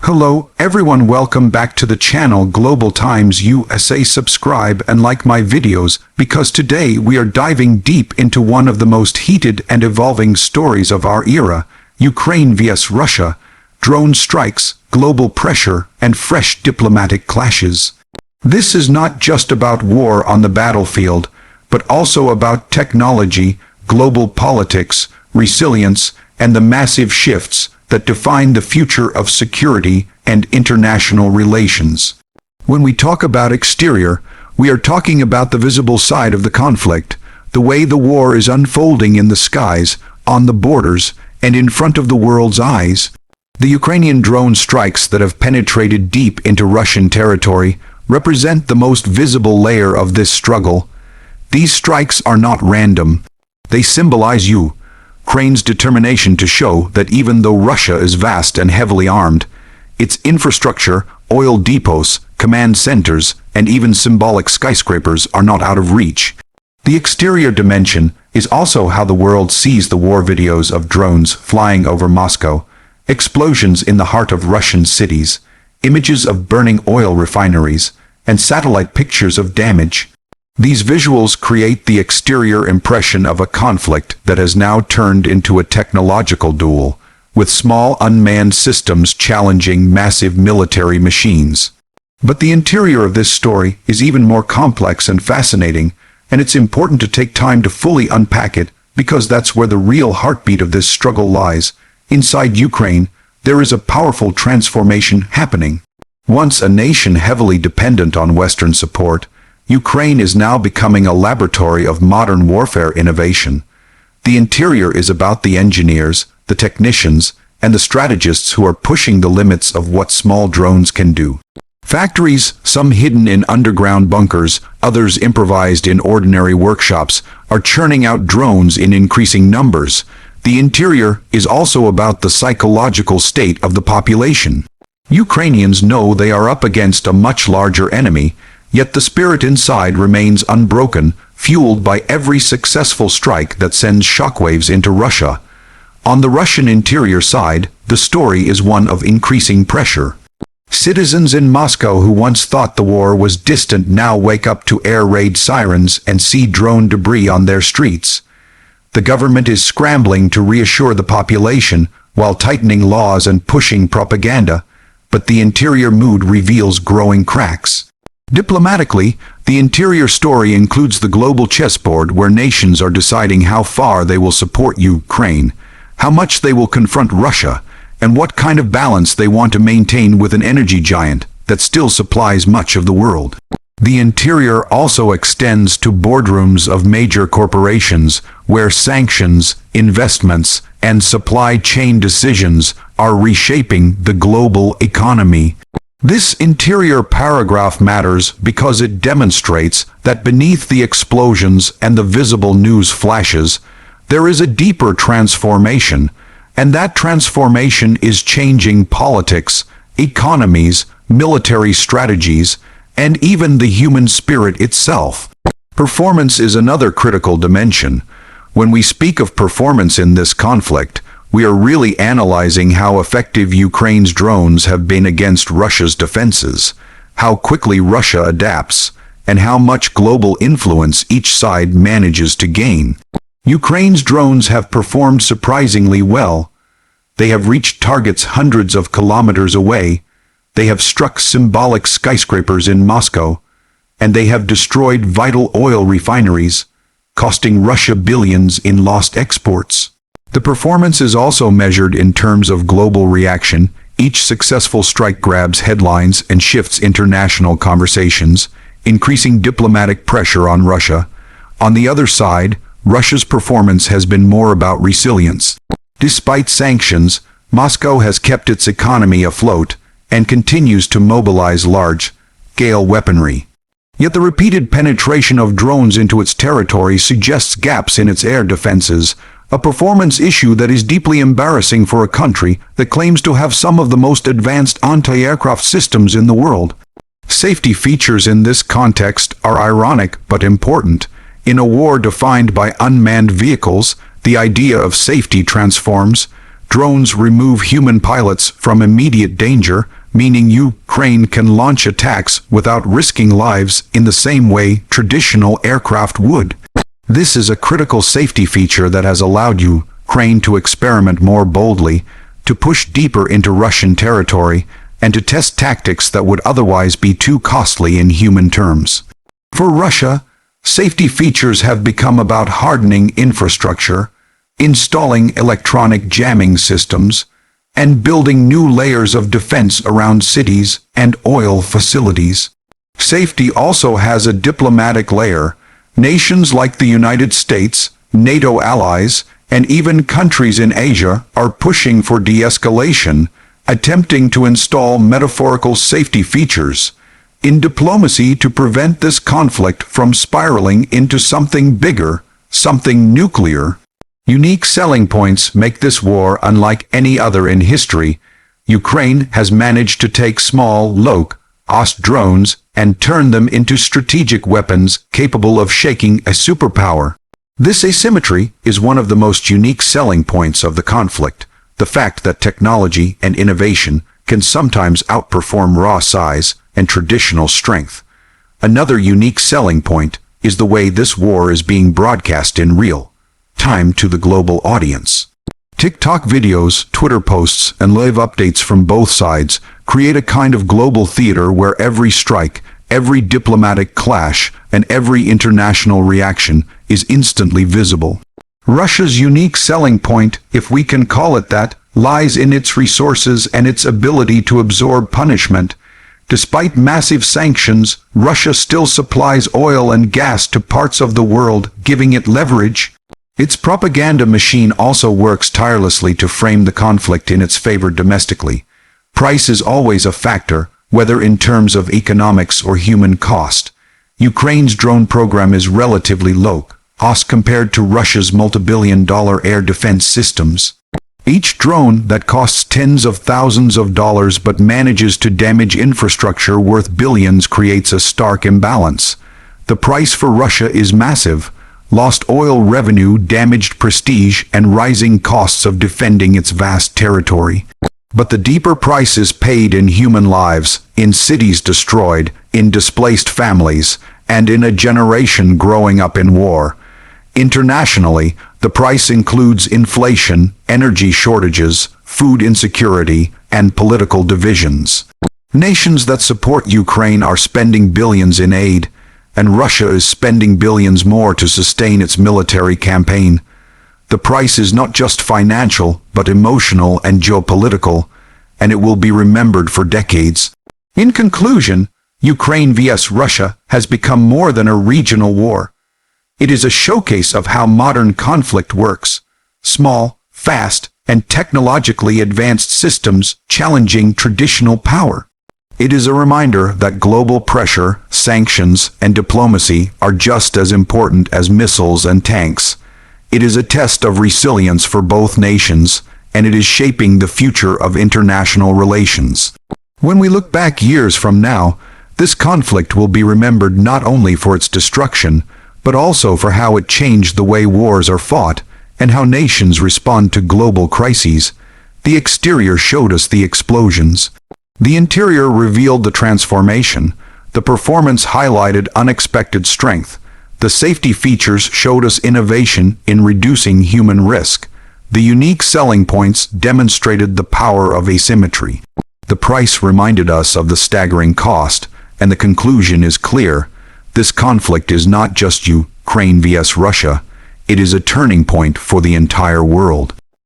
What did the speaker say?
Hello everyone, welcome back to the channel Global Times USA. Subscribe and like my videos because today we are diving deep into one of the most heated and evolving stories of our era, Ukraine vs Russia, drone strikes, global pressure, and fresh diplomatic clashes. This is not just about war on the battlefield, but also about technology, global politics, resilience, and the massive shifts that define the future of security and international relations. When we talk about exterior, we are talking about the visible side of the conflict, the way the war is unfolding in the skies, on the borders, and in front of the world's eyes. The Ukrainian drone strikes that have penetrated deep into Russian territory represent the most visible layer of this struggle. These strikes are not random. They symbolize Ukraine's determination to show that even though Russia is vast and heavily armed, its infrastructure, oil depots, command centers, and even symbolic skyscrapers are not out of reach. The exterior dimension is also how the world sees the war videos of drones flying over Moscow, explosions in the heart of Russian cities, images of burning oil refineries, and satellite pictures of damage. These visuals create the exterior impression of a conflict that has now turned into a technological duel, with small unmanned systems challenging massive military machines. But the interior of this story is even more complex and fascinating, and it's important to take time to fully unpack it, because that's where the real heartbeat of this struggle lies. Inside Ukraine, there is a powerful transformation happening. Once a nation heavily dependent on Western support, Ukraine is now becoming a laboratory of modern warfare innovation. The interior is about the engineers, the technicians, and the strategists who are pushing the limits of what small drones can do. Factories, some hidden in underground bunkers, others improvised in ordinary workshops, are churning out drones in increasing numbers. The interior is also about the psychological state of the population. Ukrainians know they are up against a much larger enemy, yet the spirit inside remains unbroken, fueled by every successful strike that sends shockwaves into Russia. On the Russian interior side, the story is one of increasing pressure. Citizens in Moscow who once thought the war was distant now wake up to air raid sirens and see drone debris on their streets. The government is scrambling to reassure the population while tightening laws and pushing propaganda, but the interior mood reveals growing cracks. Diplomatically, the interior story includes the global chessboard where nations are deciding how far they will support Ukraine, how much they will confront Russia, and what kind of balance they want to maintain with an energy giant that still supplies much of the world. The interior also extends to boardrooms of major corporations where sanctions, investments, and supply chain decisions are reshaping the global economy. This interior paragraph matters because it demonstrates that beneath the explosions and the visible news flashes, there is a deeper transformation, and that transformation is changing politics, economies, military strategies, and even the human spirit itself. Performance is another critical dimension. When we speak of performance in this conflict, we are really analyzing how effective Ukraine's drones have been against Russia's defenses, how quickly Russia adapts, and how much global influence each side manages to gain. Ukraine's drones have performed surprisingly well. They have reached targets hundreds of kilometers away, they have struck symbolic skyscrapers in Moscow, and they have destroyed vital oil refineries, costing Russia billions in lost exports. The performance is also measured in terms of global reaction. Each successful strike grabs headlines and shifts international conversations, increasing diplomatic pressure on Russia. On the other side, Russia's performance has been more about resilience. Despite sanctions, Moscow has kept its economy afloat and continues to mobilize large-scale weaponry. Yet the repeated penetration of drones into its territory suggests gaps in its air defenses, a performance issue that is deeply embarrassing for a country that claims to have some of the most advanced anti-aircraft systems in the world. Safety features in this context are ironic but important. In a war defined by unmanned vehicles, the idea of safety transforms. Drones remove human pilots from immediate danger, meaning Ukraine can launch attacks without risking lives in the same way traditional aircraft would. This is a critical safety feature that has allowed Ukraine to experiment more boldly, to push deeper into Russian territory, and to test tactics that would otherwise be too costly in human terms. For Russia, safety features have become about hardening infrastructure, installing electronic jamming systems, and building new layers of defense around cities and oil facilities. Safety also has a diplomatic layer. Nations like the United States, NATO allies, and even countries in Asia are pushing for de-escalation, attempting to install metaphorical safety features in diplomacy to prevent this conflict from spiraling into something bigger, something nuclear. Unique selling points make this war unlike any other in history. Ukraine has managed to take small, low-cost drones and turn them into strategic weapons capable of shaking a superpower. This asymmetry is one of the most unique selling points of the conflict, the fact that technology and innovation can sometimes outperform raw size and traditional strength. Another unique selling point is the way this war is being broadcast in real time to the global audience. TikTok videos, Twitter posts, and live updates from both sides create a kind of global theater where every strike, every diplomatic clash, and every international reaction is instantly visible. Russia's unique selling point, if we can call it that, lies in its resources and its ability to absorb punishment. Despite massive sanctions, Russia still supplies oil and gas to parts of the world, giving it leverage. Its propaganda machine also works tirelessly to frame the conflict in its favor domestically. Price is always a factor, whether in terms of economics or human cost. Ukraine's drone program is relatively low-cost compared to Russia's multi-billion-dollar air defense systems. Each drone that costs tens of thousands of dollars but manages to damage infrastructure worth billions creates a stark imbalance. The price for Russia is massive: lost oil revenue, damaged prestige, and rising costs of defending its vast territory. But the deeper price is paid in human lives, in cities destroyed, in displaced families, and in a generation growing up in war. Internationally, the price includes inflation, energy shortages, food insecurity, and political divisions. Nations that support Ukraine are spending billions in aid, and Russia is spending billions more to sustain its military campaign. The price is not just financial, but emotional and geopolitical, and it will be remembered for decades. In conclusion, Ukraine vs. Russia has become more than a regional war. It is a showcase of how modern conflict works: small, fast, and technologically advanced systems challenging traditional power. It is a reminder that global pressure, sanctions, and diplomacy are just as important as missiles and tanks. It is a test of resilience for both nations, and it is shaping the future of international relations. When we look back years from now, this conflict will be remembered not only for its destruction, but also for how it changed the way wars are fought and how nations respond to global crises. The exterior showed us the explosions. The interior revealed the transformation. The performance highlighted unexpected strength. The safety features showed us innovation in reducing human risk. The unique selling points demonstrated the power of asymmetry. The price reminded us of the staggering cost, and the conclusion is clear. This conflict is not just Ukraine vs. Russia. It is a turning point for the entire world.